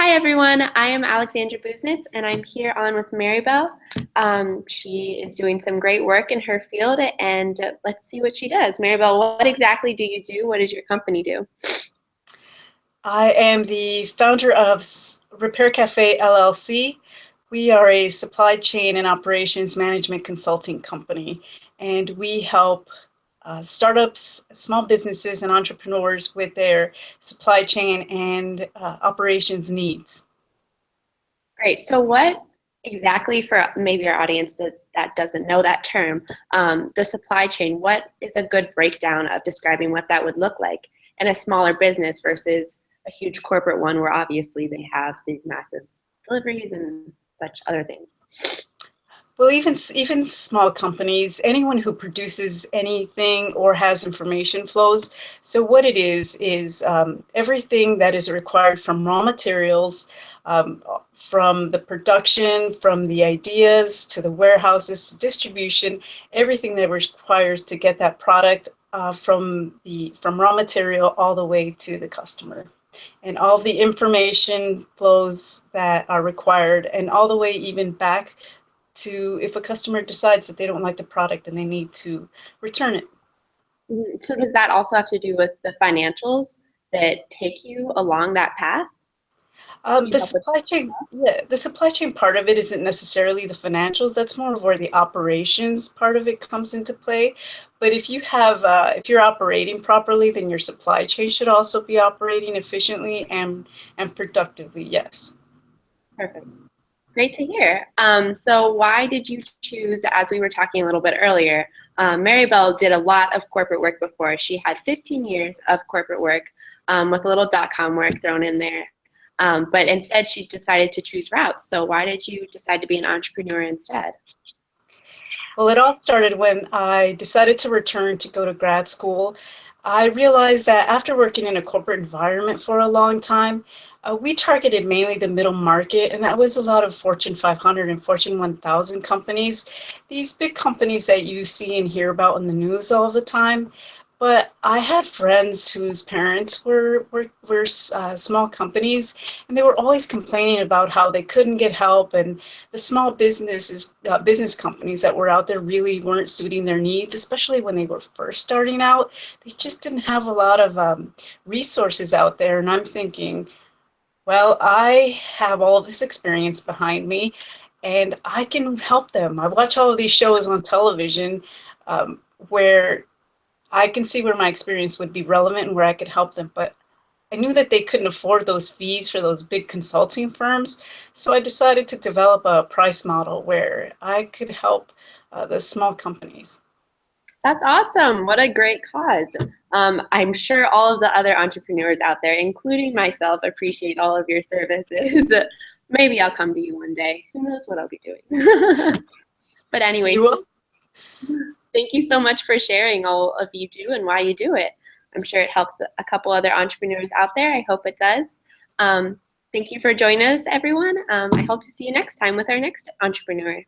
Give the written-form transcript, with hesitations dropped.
Hi everyone, I am Alexandra Buznitz and I'm here on with Maribel. She is doing some great work in her field and let's see what she does. Maribel, what exactly do you do? What does your company do? I am the founder of Repair Cafe LLC. We are a supply chain and operations management consulting company, and we help startups, small businesses, and entrepreneurs with their supply chain and operations needs. Great, so what exactly, for maybe our audience that doesn't know that term, the supply chain, what is a good breakdown of describing what that would look like in a smaller business versus a huge corporate one where obviously they have these massive deliveries and such other things? Well, even small companies, anyone who produces anything or has information flows. So what it is everything that is required from raw materials, from the production, from the ideas to the warehouses to distribution, everything that requires to get that product from raw material all the way to the customer. And all the information flows that are required, and all the way even back to if a customer decides that they don't like the product and they need to return it. So does that also have to do with the financials that take you along that path? Do you The help with supply chain, yeah, the supply chain part of it isn't necessarily the financials. That's more of where the operations part of it comes into play. But if you're operating properly, then your supply chain should also be operating efficiently and productively. Yes. Perfect. Great to hear. So why did you choose, as we were talking a little bit earlier, Maribel did a lot of corporate work before. She had 15 years of corporate work with a little .com work thrown in there. But instead, she decided to choose routes. So why did you decide to be an entrepreneur instead? Well, it all started when I decided to return to go to grad school. I realized that after working in a corporate environment for a long time, we targeted mainly the middle market, and that was a lot of Fortune 500 and Fortune 1000 companies, these big companies that you see and hear about in the news all the time. But I had friends whose parents were small companies, and they were always complaining about how they couldn't get help, and the small business companies that were out there really weren't suiting their needs, especially when they were first starting out. They just didn't have a lot of resources out there. And I'm thinking, well, I have all of this experience behind me, and I can help them. I watch all of these shows on television where I can see where my experience would be relevant and where I could help them. But I knew that they couldn't afford those fees for those big consulting firms, so I decided to develop a price model where I could help the small companies. That's awesome. What a great cause. I'm sure all of the other entrepreneurs out there, including myself, appreciate all of your services. Maybe I'll come to you one day. Who knows what I'll be doing. But You anyways, will? thank you so much for sharing all of you do and why you do it. I'm sure it helps a couple other entrepreneurs out there. I hope it does. Thank you for joining us, everyone. I hope to see you next time with our next entrepreneur.